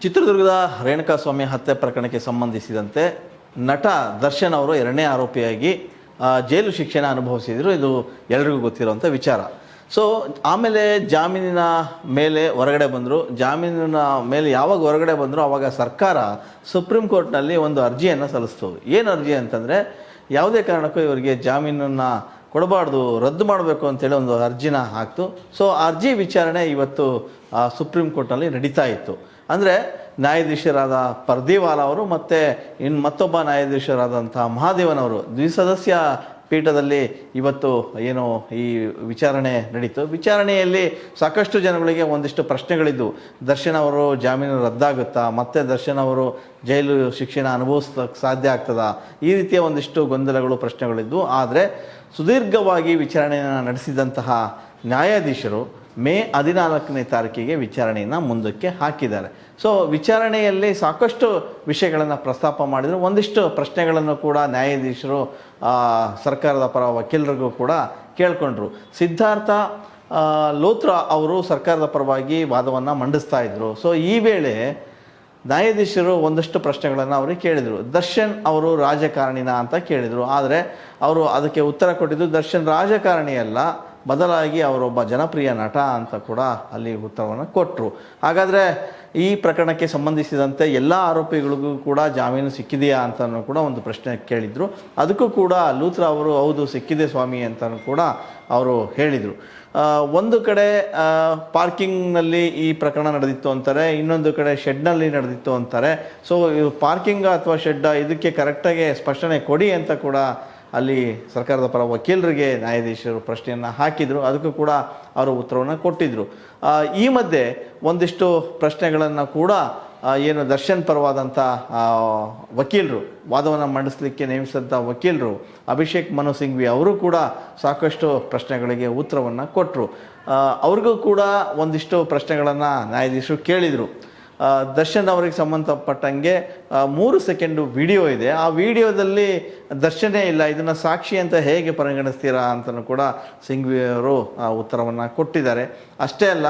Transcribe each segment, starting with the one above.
ಚಿತ್ರದುರ್ಗದ ರೇಣುಕಾಸ್ವಾಮಿ ಹತ್ಯೆ ಪ್ರಕರಣಕ್ಕೆ ಸಂಬಂಧಿಸಿದಂತೆ ನಟ ದರ್ಶನ್ ಅವರು ಎರಡನೇ ಆರೋಪಿಯಾಗಿ ಜೈಲು ಶಿಕ್ಷೆನ ಅನುಭವಿಸಿದರು. ಇದು ಎಲ್ಲರಿಗೂ ಗೊತ್ತಿರುವಂಥ ವಿಚಾರ. ಸೊ ಆಮೇಲೆ ಜಾಮೀನಿನ ಮೇಲೆ ಹೊರಗಡೆ ಬಂದರು. ಜಾಮೀನಿನ ಮೇಲೆ ಯಾವಾಗ ಹೊರಗಡೆ ಬಂದರು ಆವಾಗ ಸರ್ಕಾರ ಸುಪ್ರೀಂ ಕೋರ್ಟ್ನಲ್ಲಿ ಒಂದು ಅರ್ಜಿಯನ್ನು ಸಲ್ಲಿಸ್ತು. ಏನು ಅರ್ಜಿ ಅಂತಂದರೆ, ಯಾವುದೇ ಕಾರಣಕ್ಕೂ ಇವರಿಗೆ ಜಾಮೀನನ್ನು ಕೊಡಬಾರ್ದು, ರದ್ದು ಮಾಡಬೇಕು ಅಂತೇಳಿ ಒಂದು ಅರ್ಜಿನ ಹಾಕ್ತು. ಸೊ ಆ ಅರ್ಜಿ ವಿಚಾರಣೆ ಇವತ್ತು ಸುಪ್ರೀಂ ಕೋರ್ಟ್ನಲ್ಲಿ ನಡೀತಾ ಇತ್ತು. ಅಂದರೆ ನ್ಯಾಯಾಧೀಶರಾದ ಪರ್ದಿವಾಲಾ ಅವರು ಮತ್ತು ಮತ್ತೊಬ್ಬ ನ್ಯಾಯಾಧೀಶರಾದಂಥ ಮಹಾದೇವನವರು ದ್ವಿಸದಸ್ಯ ಪೀಠದಲ್ಲಿ ಇವತ್ತು ಏನು ಈ ವಿಚಾರಣೆ ನಡೀತು. ವಿಚಾರಣೆಯಲ್ಲಿ ಸಾಕಷ್ಟು ಜನಗಳಿಗೆ ಒಂದಿಷ್ಟು ಪ್ರಶ್ನೆಗಳಿದ್ದು, ದರ್ಶನ್ ಅವರು ಜಾಮೀನು ರದ್ದಾಗುತ್ತಾ, ಮತ್ತೆ ದರ್ಶನ್ ಅವರು ಜೈಲು ಶಿಕ್ಷೆನ ಅನುಭವಿಸೋಕ್ಕೆ ಸಾಧ್ಯ ಆಗ್ತದಾ, ಈ ರೀತಿಯ ಒಂದಿಷ್ಟು ಗೊಂದಲಗಳು, ಪ್ರಶ್ನೆಗಳಿದ್ದು. ಆದರೆ ಸುದೀರ್ಘವಾಗಿ ವಿಚಾರಣೆಯನ್ನು ನಡೆಸಿದಂತಹ ನ್ಯಾಯಾಧೀಶರು ಮೇ 14ನೇ ತಾರೀಕಿಗೆ ವಿಚಾರಣೆಯನ್ನು ಮುಂದಕ್ಕೆ ಹಾಕಿದ್ದಾರೆ. ಸೊ ವಿಚಾರಣೆಯಲ್ಲಿ ಸಾಕಷ್ಟು ವಿಷಯಗಳನ್ನು ಪ್ರಸ್ತಾಪ ಮಾಡಿದರು. ಒಂದಿಷ್ಟು ಪ್ರಶ್ನೆಗಳನ್ನು ಕೂಡ ನ್ಯಾಯಾಧೀಶರು ಸರ್ಕಾರದ ಪರ ವಕೀಲರಿಗೂ ಕೂಡ ಕೇಳಿಕೊಂಡ್ರು. ಸಿದ್ಧಾರ್ಥ ಲೋತ್ರಾ ಅವರು ಸರ್ಕಾರದ ಪರವಾಗಿ ವಾದವನ್ನು ಮಂಡಿಸ್ತಾ ಇದ್ದರು. ಸೊ ಈ ವೇಳೆ ನ್ಯಾಯಾಧೀಶರು ಒಂದಷ್ಟು ಪ್ರಶ್ನೆಗಳನ್ನು ಅವರಿಗೆ ಕೇಳಿದರು. ದರ್ಶನ್ ಅವರು ರಾಜಕಾರಣಿನ ಅಂತ ಕೇಳಿದರು. ಆದರೆ ಅವರು ಅದಕ್ಕೆ ಉತ್ತರ ಕೊಟ್ಟಿದ್ದು, ದರ್ಶನ್ ರಾಜಕಾರಣಿ ಅಲ್ಲ, ಬದಲಾಗಿ ಅವರೊಬ್ಬ ಜನಪ್ರಿಯ ನಟ ಅಂತ ಕೂಡ ಅಲ್ಲಿ ಉತ್ತರವನ್ನು ಕೊಟ್ಟರು. ಹಾಗಾದರೆ ಈ ಪ್ರಕರಣಕ್ಕೆ ಸಂಬಂಧಿಸಿದಂತೆ ಎಲ್ಲ ಆರೋಪಿಗಳಿಗೂ ಕೂಡ ಜಾಮೀನು ಸಿಕ್ಕಿದೆಯಾ ಅಂತಲೂ ಕೂಡ ಒಂದು ಪ್ರಶ್ನೆ ಕೇಳಿದರು. ಅದಕ್ಕೂ ಕೂಡ ಲೂತ್ರಾ ಅವರು ಹೌದು ಸಿಕ್ಕಿದೆ ಸ್ವಾಮಿ ಅಂತಲೂ ಕೂಡ ಅವರು ಹೇಳಿದರು. ಒಂದು ಕಡೆ ಪಾರ್ಕಿಂಗ್ನಲ್ಲಿ ಈ ಪ್ರಕರಣ ನಡೆದಿತ್ತು ಅಂತಾರೆ, ಇನ್ನೊಂದು ಕಡೆ ಶೆಡ್ನಲ್ಲಿ ನಡೆದಿತ್ತು ಅಂತಾರೆ. ಸೊ ಪಾರ್ಕಿಂಗ್ ಅಥವಾ ಶೆಡ್ ಇದಕ್ಕೆ ಕರೆಕ್ಟಾಗಿ ಸ್ಪಷ್ಟನೆ ಕೊಡಿ ಅಂತ ಕೂಡ ಅಲ್ಲಿ ಸರ್ಕಾರದ ಪರ ವಕೀಲರಿಗೆ ನ್ಯಾಯಾಧೀಶರು ಪ್ರಶ್ನೆಯನ್ನು ಹಾಕಿದರು. ಅದಕ್ಕೂ ಕೂಡ ಅವರು ಉತ್ತರವನ್ನು ಕೊಟ್ಟಿದ್ದರು. ಈ ಮಧ್ಯೆ ಒಂದಿಷ್ಟು ಪ್ರಶ್ನೆಗಳನ್ನು ಕೂಡ ಏನು ದರ್ಶನ್ ಪರವಾದಂಥ ವಕೀಲರು, ವಾದವನ್ನು ಮಂಡಿಸಲಿಕ್ಕೆ ನೇಮಿಸಿದಂಥ ವಕೀಲರು ಅಭಿಷೇಕ್ ಮನು ಸಿಂಘ್ವಿ ಅವರು ಕೂಡ ಸಾಕಷ್ಟು ಪ್ರಶ್ನೆಗಳಿಗೆ ಉತ್ತರವನ್ನು ಕೊಟ್ಟರು. ಅವ್ರಿಗೂ ಕೂಡ ಒಂದಿಷ್ಟು ಪ್ರಶ್ನೆಗಳನ್ನು ನ್ಯಾಯಾಧೀಶರು ಕೇಳಿದರು. ದರ್ಶನ್ ಅವರಿಗೆ ಸಂಬಂಧಪಟ್ಟಂಗೆ 3 ಸೆಕೆಂಡು ವಿಡಿಯೋ ಇದೆ. ಆ ವಿಡಿಯೋದಲ್ಲಿ ದರ್ಶನೇ ಇಲ್ಲ, ಇದನ್ನು ಸಾಕ್ಷಿ ಅಂತ ಹೇಗೆ ಪರಿಗಣಿಸ್ತೀರಾ ಅಂತಲೂ ಕೂಡ ಸಿಂಘ್ವಿ ಅವರು ಉತ್ತರವನ್ನು ಕೊಟ್ಟಿದ್ದಾರೆ. ಅಷ್ಟೇ ಅಲ್ಲ,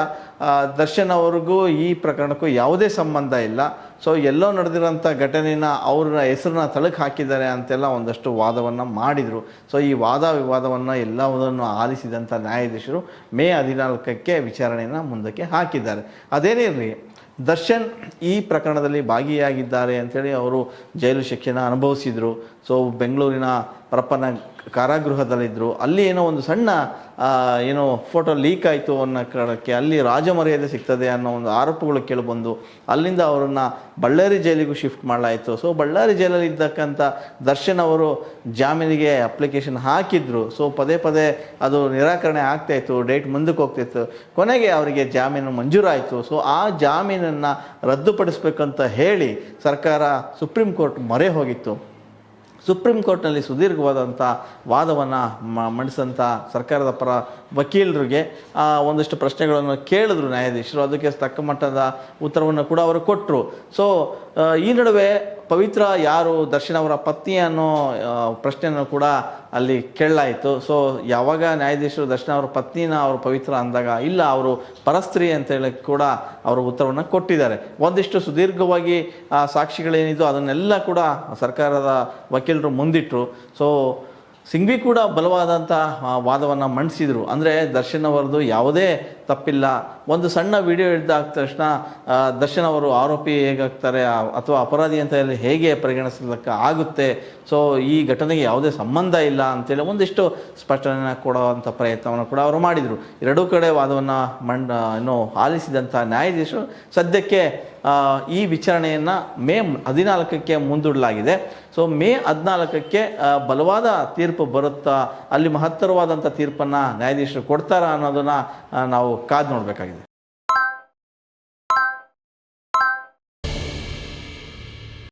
ದರ್ಶನ್ ಅವ್ರಿಗೂ ಈ ಪ್ರಕರಣಕ್ಕೂ ಯಾವುದೇ ಸಂಬಂಧ ಇಲ್ಲ. ಸೊ ಎಲ್ಲೋ ನಡೆದಿರೋಂಥ ಘಟನೆನ ಅವ್ರ ಹೆಸರನ್ನ ತಳಕ್ಕೆ ಹಾಕಿದ್ದಾರೆ ಅಂತೆಲ್ಲ ಒಂದಷ್ಟು ವಾದವನ್ನು ಮಾಡಿದರು. ಸೊ ಈ ವಾದ ವಿವಾದವನ್ನು ಎಲ್ಲವನ್ನು ಆಲಿಸಿದಂಥ ನ್ಯಾಯಾಧೀಶರು ಮೇ 14ಕ್ಕೆ ವಿಚಾರಣೆಯನ್ನು ಮುಂದಕ್ಕೆ ಹಾಕಿದ್ದಾರೆ. ಅದೇನಿರಲಿ, ದರ್ಶನ್ ಈ ಪ್ರಕರಣದಲ್ಲಿ ಭಾಗಿಯಾಗಿದ್ದಾರೆ ಅಂಥೇಳಿ ಅವರು ಜೈಲು ಶಿಕ್ಷೆನ ಅನುಭವಿಸಿದರು. ಸೊ ಬೆಂಗಳೂರಿನ ಪರಪ್ಪನ ಕಾರಾಗೃಹದಲ್ಲಿದ್ದರು. ಅಲ್ಲಿ ಏನೋ ಒಂದು ಸಣ್ಣ ಏನೋ ಫೋಟೋ ಲೀಕ್ ಆಯಿತು ಅನ್ನೋ ಕಾರಣಕ್ಕೆ ಅಲ್ಲಿ ರಾಜಮರ್ಯಾದೆ ಸಿಗ್ತದೆ ಅನ್ನೋ ಒಂದು ಆರೋಪಗಳು ಕೇಳಿಬಂದು ಅಲ್ಲಿಂದ ಅವರನ್ನು ಬಳ್ಳಾರಿ ಜೈಲಿಗೂ ಶಿಫ್ಟ್ ಮಾಡಲಾಯಿತು. ಸೊ ಬಳ್ಳಾರಿ ಜೈಲಲ್ಲಿ ಇದ್ದಕ್ಕಂಥ ದರ್ಶನ್ ಅವರು ಜಾಮೀನಿಗೆ ಅಪ್ಲಿಕೇಶನ್ ಹಾಕಿದ್ರು. ಸೊ ಪದೇ ಪದೇ ಅದು ನಿರಾಕರಣೆ ಆಗ್ತಾಯಿತ್ತು, ಡೇಟ್ ಮುಂದಕ್ಕೆ ಹೋಗ್ತಿತ್ತು. ಕೊನೆಗೆ ಅವರಿಗೆ ಜಾಮೀನು ಮಂಜೂರಾಯಿತು. ಸೊ ಆ ಜಾಮೀನನ್ನು ರದ್ದುಪಡಿಸ್ಬೇಕಂತ ಹೇಳಿ ಸರ್ಕಾರ ಸುಪ್ರೀಂ ಕೋರ್ಟ್ ಮೊರೆ ಹೋಗಿತ್ತು. ಸುಪ್ರೀಂ ಕೋರ್ಟ್ನಲ್ಲಿ ಸುದೀರ್ಘವಾದಂಥ ವಾದವನ್ನು ಮಂಡಿಸಿದಂಥ ಸರ್ಕಾರದ ಪರ ವಕೀಲರಿಗೆ ಒಂದಷ್ಟು ಪ್ರಶ್ನೆಗಳನ್ನು ಕೇಳಿದ್ರು ನ್ಯಾಯಾಧೀಶರು. ಅದಕ್ಕೆ ತಕ್ಕ ಮಟ್ಟದ ಉತ್ತರವನ್ನು ಕೂಡ ಅವರು ಕೊಟ್ಟರು. ಸೊ ಈ ನಡುವೆ ಪವಿತ್ರ ಯಾರು, ದರ್ಶನ್ ಅವರ ಪತ್ನಿ ಅನ್ನೋ ಪ್ರಶ್ನೆಯನ್ನು ಕೂಡ ಅಲ್ಲಿ ಕೇಳಲಾಯಿತು. ಸೊ ಯಾವಾಗ ನ್ಯಾಯಾಧೀಶರು ದರ್ಶನ್ ಅವರ ಪತ್ನಿನ ಅವರು ಪವಿತ್ರ ಅಂದಾಗ, ಇಲ್ಲ ಅವರು ಪರಸ್ತ್ರೀ ಅಂತೇಳಿ ಕೂಡ ಅವರು ಉತ್ತರವನ್ನು ಕೊಟ್ಟಿದ್ದಾರೆ. ಒಂದಿಷ್ಟು ಸುದೀರ್ಘವಾಗಿ ಸಾಕ್ಷಿಗಳೇನಿದ್ದು ಅದನ್ನೆಲ್ಲ ಕೂಡ ಸರ್ಕಾರದ ವಕೀಲರು ಮುಂದಿಟ್ಟರು. ಸೊ ಸಿಂಘ್ವಿ ಕೂಡ ಬಲವಾದಂಥ ವಾದವನ್ನು ಮಂಡಿಸಿದರು. ಅಂದರೆ ದರ್ಶನ್ ಅವರದು ಯಾವುದೇ ತಪ್ಪಿಲ್ಲ, ಒಂದು ಸಣ್ಣ ವಿಡಿಯೋ ಹಿಡಿದಾದ ತಕ್ಷಣ ದರ್ಶನ್ ಅವರು ಆರೋಪಿ ಹೇಗಾಗ್ತಾರೆ ಅಥವಾ ಅಪರಾಧಿ ಅಂತ ಹೇಳಿ ಹೇಗೆ ಪರಿಗಣಿಸಲಿಕ್ಕೆ ಆಗುತ್ತೆ. ಸೊ ಈ ಘಟನೆಗೆ ಯಾವುದೇ ಸಂಬಂಧ ಇಲ್ಲ ಅಂತೇಳಿ ಒಂದಿಷ್ಟು ಸ್ಪಷ್ಟನೆ ಕೊಡುವಂಥ ಪ್ರಯತ್ನವನ್ನು ಕೂಡ ಅವರು ಮಾಡಿದರು. ಎರಡೂ ಕಡೆ ವಾದವನ್ನು ಆಲಿಸಿದಂಥ ನ್ಯಾಯಾಧೀಶರು ಸದ್ಯಕ್ಕೆ ಈ ವಿಚಾರಣೆಯನ್ನು ಮೇ 14ಕ್ಕೆ ಮುಂದೂಡಲಾಗಿದೆ. ಸೊ ಮೇ 14ಕ್ಕೆ ಬಲವಾದ ತೀರ್ಪು ಬರುತ್ತಾ, ಅಲ್ಲಿ ಮಹತ್ತರವಾದಂಥ ತೀರ್ಪನ್ನು ನ್ಯಾಯಾಧೀಶರು ಕೊಡ್ತಾರಾ ಅನ್ನೋದನ್ನು ನಾವು ಕಾದು ನೋಡಬೇಕಾಗಿದೆ.